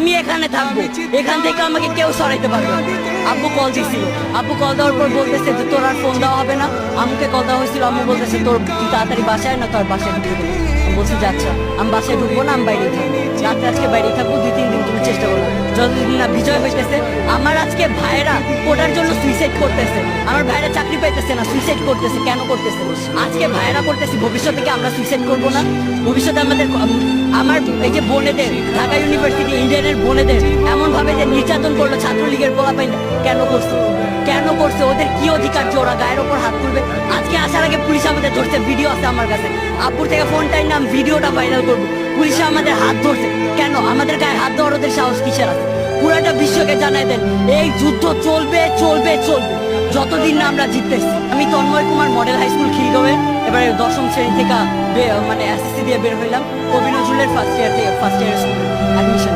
আমি এখানে থাকবো, এখান থেকে আমাকে কেউ সরাইতে পারবে না। আব্বু কল দিছিল, আব্বু কল দেওয়ার পর বলতেছে যে তোর আর ফোন দেওয়া হবে না। আম্মুকে কল দেওয়া হয়েছিল, আম্মু বলতেছে তোর তুই তাড়াতাড়ি বাসায় না, তোর বাসায় ঢুকে দেবো। আমি বলছি যে আচ্ছা, আমি বাসায় ঢুকবো না, আমি বাইরেই থাকবো, রাতে আজকে বাইরেই থাকবো, 2-3 দিন তুমি চেষ্টা করো, যতদিন না বিজয় হইতেছে। আমার আজকে ভাইয়েরা কোটার জন্য সুইসাইড করতেছে, আমার ভাইয়েরা চাকরি পাইতেছে না, সুইসাইড করতেছে। কেন করতেছে? আজকে ভাইয়েরা করতেছে, ভবিষ্যতে কি আমরা সুইসাইড করবো না? ভবিষ্যতে আমাদের আমার এই যে বোনেদের ঢাকা ইউনিভার্সিটি ইন্ডিয়ানের বোনেদের এমন ভাবে যে নির্যাতন করলো ছাত্রলীগের পোলাপাইন, কেন করছে? কেন করছে? ওদের কি অধিকার যে ওরা গায়ের ওপর হাত তুলবে? আজকে আসার আগে পুলিশ আমাদের ধরছে, ভিডিও আছে আমার কাছে, আব্বুর থেকে ফোনটাই নাম ভিডিওটা ভাইরাল করবো। পুলিশে আমাদের হাত ধরছে, কেন? আমাদের গায়ে হাত দেওয়ার ওদের সাহস কিসের আছে? পুরাটা বিশ্বকে জানাই দেন এই যুদ্ধ চলবে চলবে চলবে যতদিন না আমরা জিততেছি। আমি Tanmoy Kumar model high school খিলগাঁওয়ে এবারে 10ম শ্রেণী থেকে মানে এসএসসি দিয়ে বের হইলাম, কবি নজরুলের ফার্স্ট ইয়ার থেকে ফার্স্ট ইয়ার অ্যাডমিশন।